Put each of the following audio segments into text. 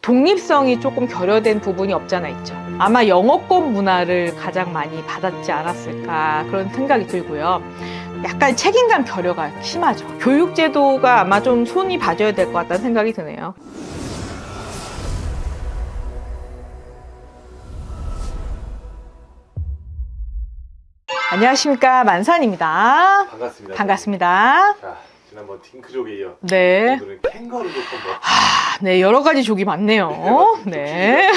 독립성이 조금 결여된 부분이 없잖아 있죠. 아마 영어권 문화를 가장 많이 받았지 않았을까 그런 생각이 들고요. 약간 책임감 결여가 심하죠. 교육제도가 아마 좀 손이 봐줘야 될 것 같다는 생각이 드네요. 안녕하십니까, 만산입니다. 반갑습니다. 반갑습니다. 자, 지난번 딩크족에 이어 네. 오늘은 캥거루족 한번. 네, 여러 가지 족이 많네요. 네.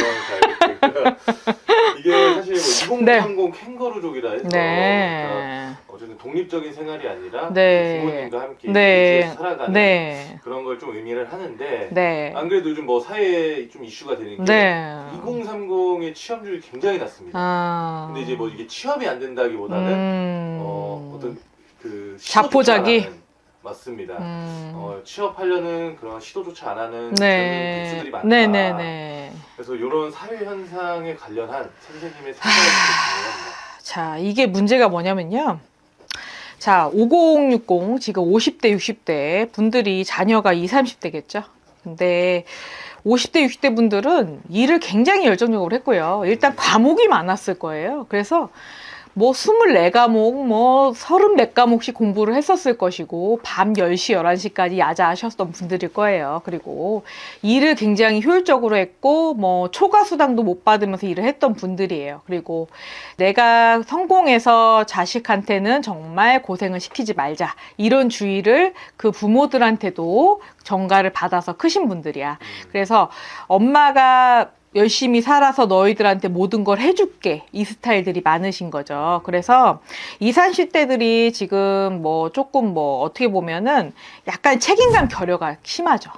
이게 사실 뭐 2030 네. 캥거루족이라 해서 네. 그러니까 어쨌든 독립적인 생활이 아니라 네. 부모님과 함께 네. 같이 살아가는 네. 그런 걸 좀 의미를 하는데 네. 안 그래도 요즘 뭐 사회에 좀 이슈가 되는 게 네. 2030의 취업률이 굉장히 낮습니다. 아. 근데 이제 뭐 이게 취업이 안 된다기보다는 어떤 그 자포자기? 시도조차 안 하는, 맞습니다. 취업하려는 그런 시도조차 안 하는 젊은 백수들이 많다. 네네네. 그래서 이런 사회 현상에 관련한 선생님의 생각이 중요합니다. 자, 이게 문제가 뭐냐면요. 자, 5060 지금 50대, 60대 분들이 자녀가 20, 30대겠죠. 근데 50대, 60대 분들은 일을 굉장히 열정적으로 했고요. 일단 과목이 많았을 거예요. 그래서 뭐 24과목, 뭐 30몇 과목씩 공부를 했었을 것이고 밤 10시, 11시까지 야자하셨던 분들일 거예요. 그리고 일을 굉장히 효율적으로 했고 뭐 초과 수당도 못 받으면서 일을 했던 분들이에요. 그리고 내가 성공해서 자식한테는 정말 고생을 시키지 말자. 이런 주의를 그 부모들한테도 전가를 받아서 크신 분들이야. 그래서 엄마가 열심히 살아서 너희들한테 모든 걸 해줄게. 이 스타일들이 많으신 거죠. 그래서 20, 30대들이 지금 뭐 조금 뭐 어떻게 보면은 약간 책임감 결여가 심하죠.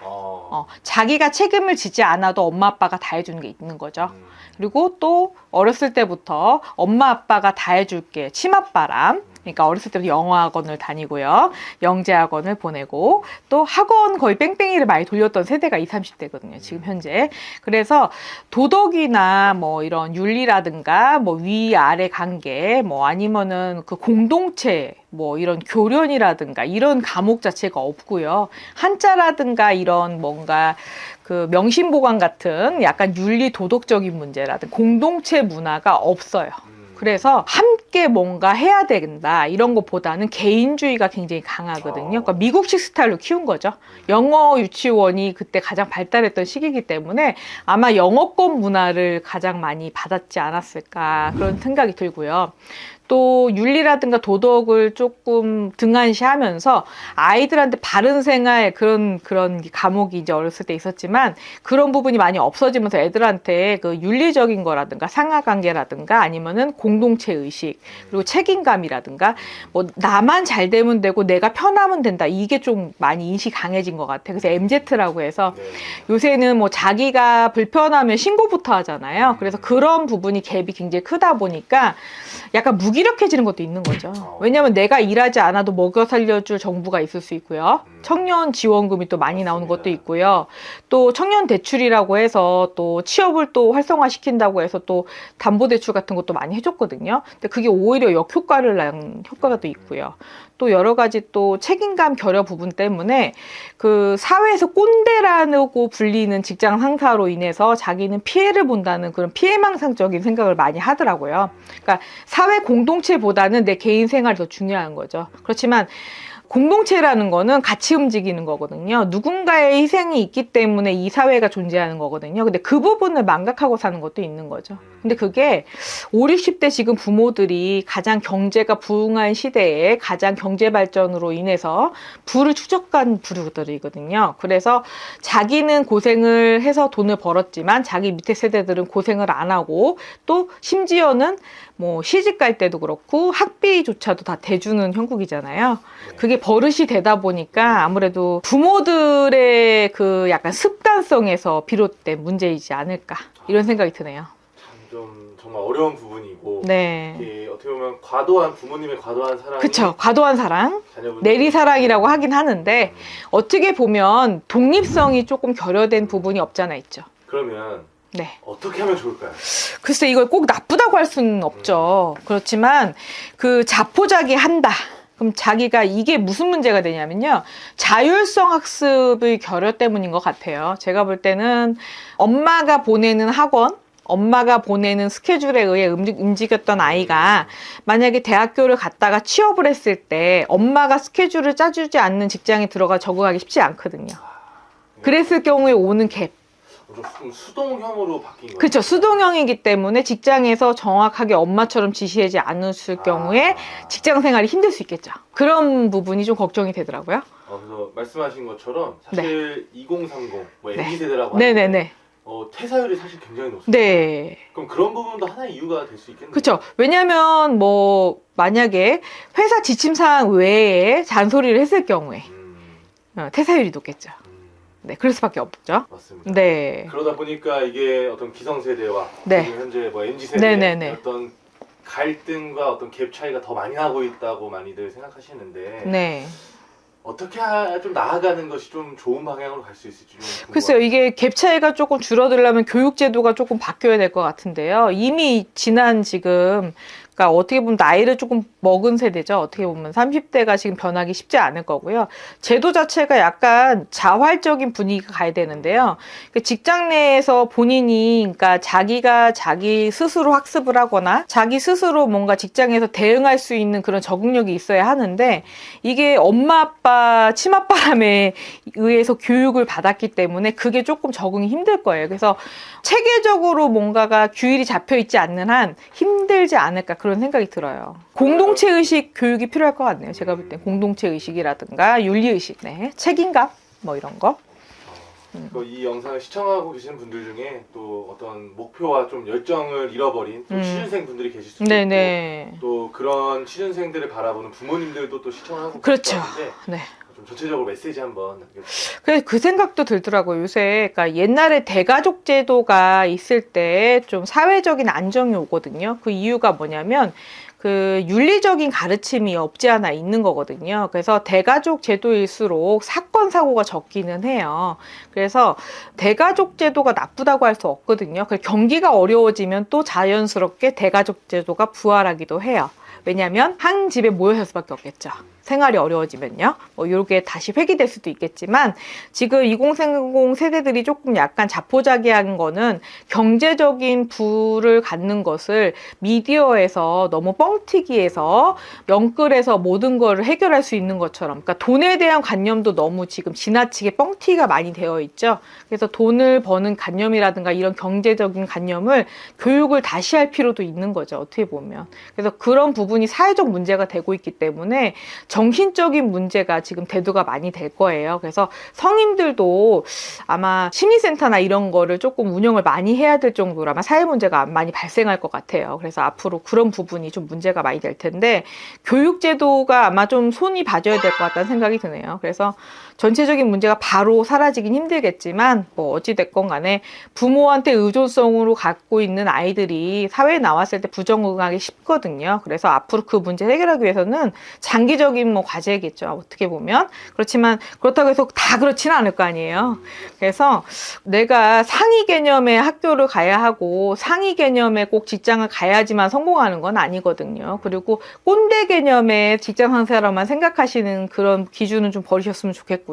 자기가 책임을 지지 않아도 엄마 아빠가 다 해주는 게 있는 거죠. 그리고 또 어렸을 때부터 엄마 아빠가 다 해줄게. 치맛바람. 그러니까 어렸을 때부터 영어학원을 다니고요. 영재학원을 보내고 또 학원 거의 뺑뺑이를 많이 돌렸던 세대가 20, 30대거든요. 지금 현재. 그래서 도덕이나 뭐 이런 윤리라든가 뭐 위아래 관계 뭐 아니면은 그 공동체 뭐 이런 교련이라든가 이런 과목 자체가 없고요. 한자라든가 이런 뭔가 그 명심보감 같은 약간 윤리 도덕적인 문제라든가 공동체 문화가 없어요. 그래서 함께 뭔가 해야 된다 이런 것보다는 개인주의가 굉장히 강하거든요. 그러니까 미국식 스타일로 키운 거죠. 영어 유치원이 그때 가장 발달했던 시기이기 때문에 아마 영어권 문화를 가장 많이 받았지 않았을까 그런 생각이 들고요. 또 윤리라든가 도덕을 조금 등한시하면서 아이들한테 바른 생활 그런 과목이 이제 어렸을 때 있었지만 그런 부분이 많이 없어지면서 애들한테 그 윤리적인 거라든가 상하관계라든가 아니면은 공동체 의식 그리고 책임감이라든가 뭐 나만 잘 되면 되고 내가 편하면 된다 이게 좀 많이 인식이 강해진 것 같아요. 그래서 MZ라고 해서 요새는 뭐 자기가 불편하면 신고부터 하잖아요. 그래서 그런 부분이 갭이 굉장히 크다 보니까 약간 무기력해지는 것도 있는 거죠. 왜냐하면 내가 일하지 않아도 먹여 살려줄 정부가 있을 수 있고요. 청년 지원금이 또 많이 나오는 것도 있고요. 또 청년 대출이라고 해서 또 취업을 또 활성화시킨다고 해서 또 담보대출 같은 것도 많이 해줬거든요. 근데 그게 오히려 역효과를 난 효과가 또 있고요. 또 여러 가지 또 책임감 결여 부분 때문에 그 사회에서 꼰대라고 불리는 직장 상사로 인해서 자기는 피해를 본다는 그런 피해망상적인 생각을 많이 하더라고요. 그러니까 사회 공동체보다는 내 개인 생활이 더 중요한 거죠. 그렇지만 공동체라는 거는 같이 움직이는 거거든요. 누군가의 희생이 있기 때문에 이 사회가 존재하는 거거든요. 근데 그 부분을 망각하고 사는 것도 있는 거죠. 근데 그게 5, 60대 지금 부모들이 가장 경제가 부흥한 시대에 가장 경제 발전으로 인해서 부를 축적한 부류들이거든요. 그래서 자기는 고생을 해서 돈을 벌었지만 자기 밑에 세대들은 고생을 안 하고 또 심지어는 뭐 시집 갈 때도 그렇고 학비조차도 다 대주는 형국이잖아요. 그게 버릇이 되다 보니까 아무래도 부모들의 그 약간 습관성에서 비롯된 문제이지 않을까 이런 생각이 드네요. 좀 정말 어려운 부분이고 네. 이게 어떻게 보면 과도한 부모님의 과도한 사랑이 그쵸. 과도한 사랑, 자녀분들 내리사랑이라고 하긴 하는데 어떻게 보면 독립성이 조금 결여된 부분이 없잖아 있죠. 그러면 네. 어떻게 하면 좋을까요? 글쎄 이걸 꼭 나쁘다고 할 수는 없죠. 그렇지만 그 자포자기 한다. 그럼 자기가 이게 무슨 문제가 되냐면요. 자율성 학습의 결여 때문인 것 같아요. 제가 볼 때는 엄마가 보내는 학원, 엄마가 보내는 스케줄에 의해 움직였던 아이가 만약에 대학교를 갔다가 취업을 했을 때 엄마가 스케줄을 짜주지 않는 직장에 들어가 적응하기 쉽지 않거든요. 그랬을 경우에 오는 갭. 좀 수동형으로 바뀐 거예요. 그렇죠. 수동형이기 때문에 직장에서 정확하게 엄마처럼 지시하지 않으실 경우에 직장 생활이 힘들 수 있겠죠. 그런 부분이 좀 걱정이 되더라고요. 그래서 말씀하신 것처럼 사실 2030, 뭐 네. MZ세대라고 네네네. 하는데 퇴사율이 사실 굉장히 높습니다. 네. 그럼 그런 부분도 하나의 이유가 될 수 있겠네요. 그렇죠. 왜냐하면 뭐 만약에 회사 지침사항 외에 잔소리를 했을 경우에 퇴사율이 높겠죠. 네, 그럴 수밖에 없죠. 맞습니다. 네. 그러다 보니까 이게 어떤 기성세대와 네. 지금 현재 뭐 MZ세대의 네네네. 어떤 갈등과 어떤 갭 차이가 더 많이 나고 있다고 많이들 생각하시는데 네. 어떻게 좀 나아가는 것이 좀 좋은 방향으로 갈 수 있을지 좀 궁금합니다. 글쎄요, 이게 갭 차이가 조금 줄어들려면 교육 제도가 조금 바뀌어야 될 것 같은데요. 이미 지난 지금, 그러니까 어떻게 보면 나이를 조금 먹은 세대죠. 어떻게 보면 30대가 지금 변하기 쉽지 않을 거고요. 제도 자체가 약간 자활적인 분위기가 가야 되는데요. 직장 내에서 본인이, 그러니까 자기가 자기 스스로 학습을 하거나 자기 스스로 뭔가 직장에서 대응할 수 있는 그런 적응력이 있어야 하는데 이게 엄마 아빠 치맛바람에 의해서 교육을 받았기 때문에 그게 조금 적응이 힘들 거예요. 그래서 체계적으로 뭔가가 규율이 잡혀 있지 않는 한 힘들지 않을까 그런 생각이 들어요. 공동체 의식 교육이 필요할 것 같네요. 제가 볼 땐 공동체 의식이라든가 윤리 의식, 네, 책임감 뭐 이런 거. 이 영상을 시청하고 계시는 분들 중에 또 어떤 목표와 좀 열정을 잃어버린 또 취준생 분들이 계실 수도 네네. 있고 또 그런 취준생들을 바라보는 부모님들도 또 시청을 하고 그렇죠. 계시는데 네. 좀 전체적으로 메시지 한번 남겨주세요. 그래서 그 생각도 들더라고요. 요새, 그러니까 옛날에 대가족 제도가 있을 때 좀 사회적인 안정이 오거든요. 그 이유가 뭐냐면 그 윤리적인 가르침이 없지 않아 있는 거거든요. 그래서 대가족 제도일수록 사건 사고가 적기는 해요. 그래서 대가족 제도가 나쁘다고 할 수 없거든요. 경기가 어려워지면 또 자연스럽게 대가족 제도가 부활하기도 해요. 왜냐하면 한 집에 모여 살 수밖에 없겠죠. 생활이 어려워지면요. 뭐 이렇게 다시 회귀될 수도 있겠지만 지금 2030 세대들이 조금 약간 자포자기한 거는 경제적인 부를 갖는 것을 미디어에서 너무 뻥튀기해서 영끌해서 모든 거를 해결할 수 있는 것처럼, 그러니까 돈에 대한 관념도 너무 지금 지나치게 뻥튀기가 많이 되어 있죠. 그래서 돈을 버는 관념이라든가 이런 경제적인 관념을 교육을 다시 할 필요도 있는 거죠. 어떻게 보면. 그래서 그런 부분이 사회적 문제가 되고 있기 때문에 정신적인 문제가 지금 대두가 많이 될 거예요. 그래서 성인들도 아마 심리센터나 이런 거를 조금 운영을 많이 해야 될 정도로 아마 사회 문제가 많이 발생할 것 같아요. 그래서 앞으로 그런 부분이 좀 문제가 많이 될 텐데 교육제도가 아마 좀 손이 봐줘야 될 것 같다는 생각이 드네요. 그래서 전체적인 문제가 바로 사라지긴 힘들겠지만 뭐 어찌됐건 간에 부모한테 의존성으로 갖고 있는 아이들이 사회에 나왔을 때 부정응하기 쉽거든요. 그래서 앞으로 그 문제 해결하기 위해서는 장기적인 뭐 과제겠죠. 어떻게 보면. 그렇지만 그렇다고 해서 다 그렇지는 않을 거 아니에요. 그래서 내가 상위 개념의 학교를 가야 하고 상위 개념의 꼭 직장을 가야지만 성공하는 건 아니거든요. 그리고 꼰대 개념의 직장 상사로만 생각하시는 그런 기준은 좀 버리셨으면 좋겠고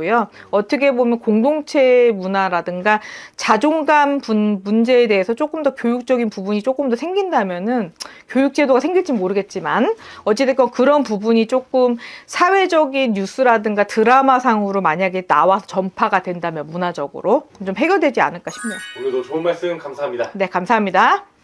어떻게 보면 공동체 문화라든가 자존감 문제에 대해서 조금 더 교육적인 부분이 조금 더 생긴다면은 교육제도가 생길지 모르겠지만 어찌됐건 그런 부분이 조금 사회적인 뉴스라든가 드라마상으로 만약에 나와서 전파가 된다면 문화적으로 좀 해결되지 않을까 싶네요. 오늘도 좋은 말씀 감사합니다. 네, 감사합니다.